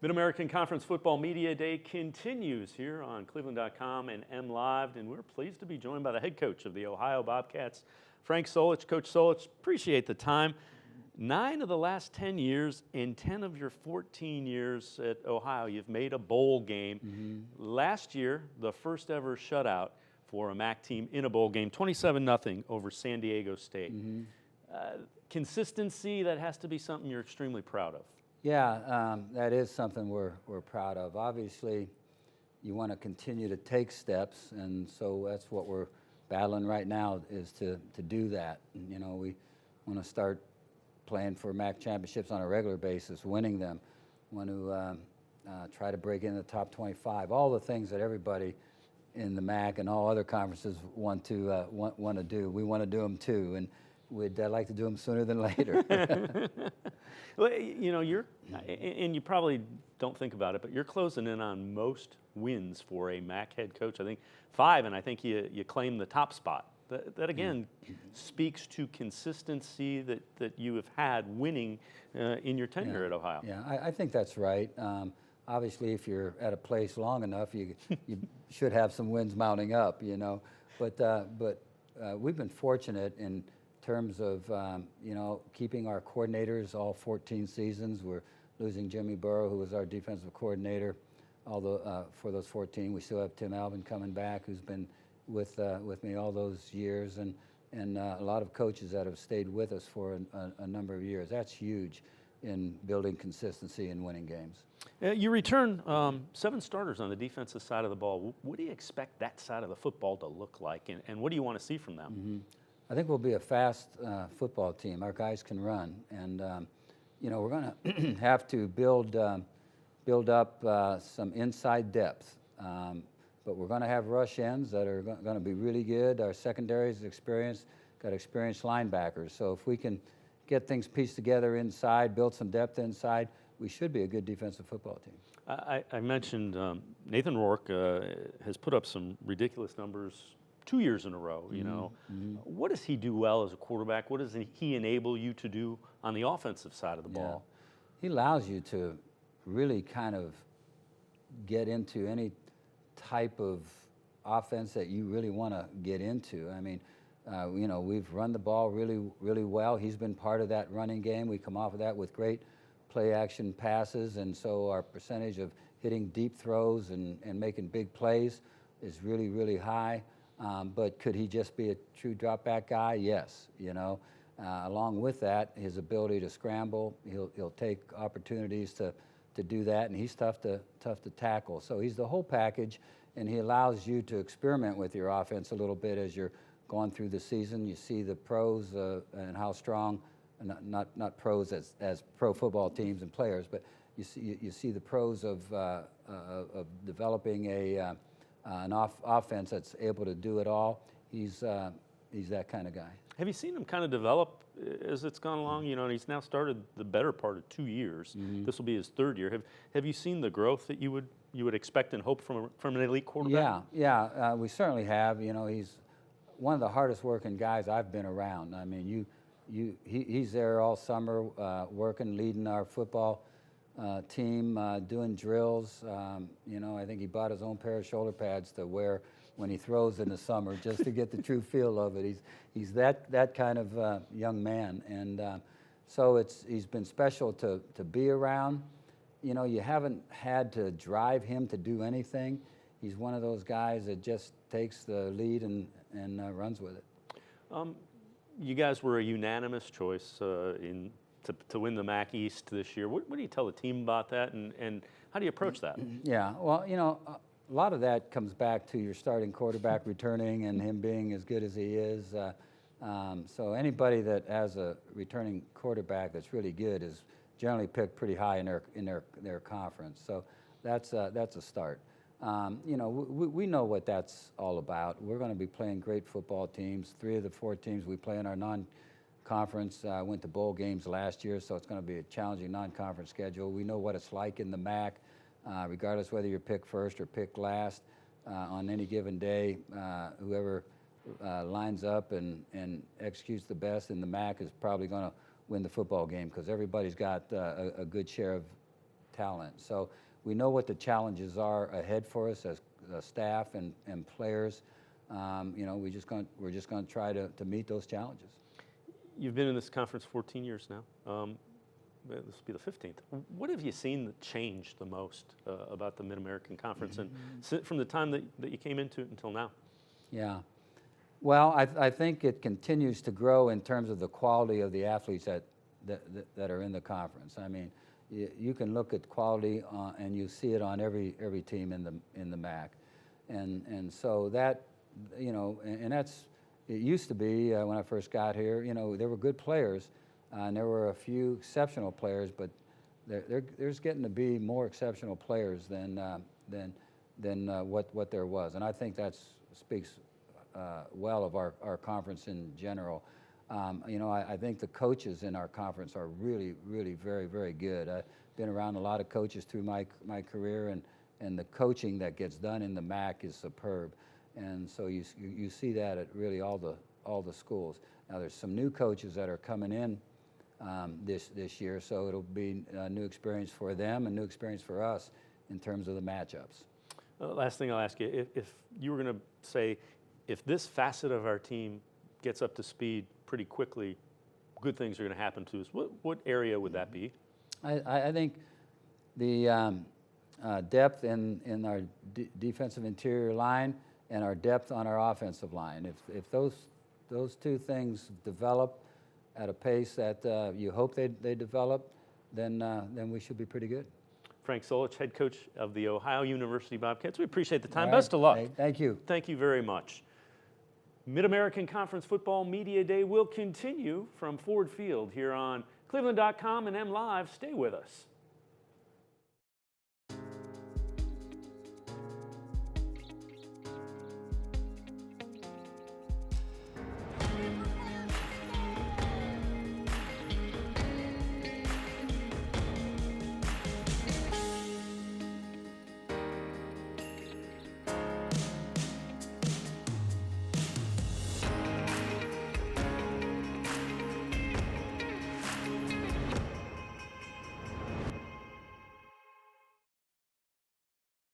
Mid-American Conference Football Media Day continues here on cleveland.com and MLive, and we're pleased to be joined by the head coach of the Ohio Bobcats, Frank-Solich. Coach Solich, appreciate the time. 9 of the last 10 years and 10 of your 14 years at Ohio, you've made a bowl game. Last year, the first ever shutout for a MAC team in a bowl game, 27-0 over San Diego State. Consistency, that has to be something you're extremely proud of. Yeah, that is something we're proud of. Obviously, you want to continue to take steps, and so that's what we're battling right now, is to do that. You know, we want to start playing for MAC championships on a regular basis, winning them. Want to try to break into the top 25. All the things that everybody in the MAC and all other conferences want to do. We want to do them too, and we'd like to do them sooner than later. Well, you know, and you probably don't think about it, but you're closing in on most wins for a MAC head coach. I think 5, and I think you claim the top spot. That again speaks to consistency that you have had winning in your tenure at Ohio. Yeah, I think that's right. Obviously, if you're at a place long enough, you should have some wins mounting up, you know. But we've been fortunate in terms of you know, keeping our coordinators all 14 seasons. We're losing Jimmy Burrow, who was our defensive coordinator, although for those 14. We still have Tim Alvin coming back, who's been with me all those years, and a lot of coaches that have stayed with us for a number of years. That's huge in building consistency and winning games. You return 7 starters on the defensive side of the ball. What do you expect that side of the football to look like, and what do you want to see from them? I think we'll be a fast football team. Our guys can run, and you know, we're going to have to build up some inside depth. But we're going to have rush ends that are going to be really good. Our secondary is experienced, got experienced linebackers. So if we can get things pieced together inside, build some depth inside, we should be a good defensive football team. I mentioned Nathan Rourke has put up some ridiculous numbers 2 years in a row. You know, what does he do well as a quarterback? What does he enable you to do on the offensive side of the ball? He allows you to really kind of get into any type of offense that you really want to get into. I mean, you know, we've run the ball really well. He's been part of that running game. We come off of that with great play action passes, and so our percentage of hitting deep throws and making big plays is really high. But could he just be a true drop back guy? Yes. You know, along with that, his ability to scramble, he'll take opportunities to do that, and he's tough to tackle. So he's the whole package, and he allows you to experiment with your offense a little bit as you're going through the season. You see the pros and how strong, not pros as pro football teams and players, but you see the pros of developing an offense that's able to do it all. He's that kind of guy. Have you seen him kind of develop as it's gone along? You know, and he's now started the better part of 2 years. This will be his 3rd year. Have you seen the growth that you would expect and hope from an elite quarterback? Yeah, we certainly have. You know, he's one of the hardest working guys I've been around. I mean, he's there all summer working, leading our football team, doing drills. You know, I think he bought his own pair of shoulder pads to wear when he throws in the summer, just to get the true feel of it. He's that kind of young man, and so he's been special to be around. You know, you haven't had to drive him to do anything. He's one of those guys that just takes the lead and runs with it. You guys were a unanimous choice to win the MAC East this year. What do you tell the team about that, and how do you approach that? Yeah, well, you know, a lot of that comes back to your starting quarterback returning and him being as good as he is. So anybody that has a returning quarterback that's really good is generally picked pretty high in their conference. So that's a start. You know, we know what that's all about. We're going to be playing great football teams. 3 of the 4 teams we play in our non-conference went to bowl games last year, so it's going to be a challenging non-conference schedule. We know what it's like in the MAC. Regardless whether you're picked first or picked last, on any given day, whoever lines up and executes the best in the MAC is probably going to win the football game, because everybody's got a good share talent. So we know what the challenges are ahead for us as staff and players. You know, we're just going to try to meet those challenges. You've been in this conference 14 years now. This will be the 15th. What have you seen that changed the most about the Mid-American Conference and from the time that you came into it until now? Yeah. Well, I think it continues to grow in terms of the quality of the athletes that are in the conference. I mean, you can look at quality and you see it on every team in the MAC, and so that, you know, and that's, it used to be when I first got here, you know, there were good players and there were a few exceptional players, but there's getting to be more exceptional players than what there was, and I think that speaks well of our conference in general. You know, I think the coaches in our conference are really, really very, very good. I've been around a lot of coaches through my career, and the coaching that gets done in the MAC is superb. And so you see that at really all the schools. Now there's some new coaches that are coming in this year, so it'll be a new experience for them, a new experience for us in terms of the matchups. Last thing I'll ask you, if you were going to say, if this facet of our team gets up to speed pretty quickly, good things are going to happen to us, what area would that be? I think the depth in our defensive interior line and our depth on our offensive line. If those two things develop at a pace that you hope they develop, then we should be pretty good. Frank-Solich, head coach of the Ohio University Bobcats. We appreciate the time. All right. Best of luck. Hey, thank you. Thank you very much. Mid-American Conference Football Media Day will continue from Ford Field here on cleveland.com and MLive. Stay with us.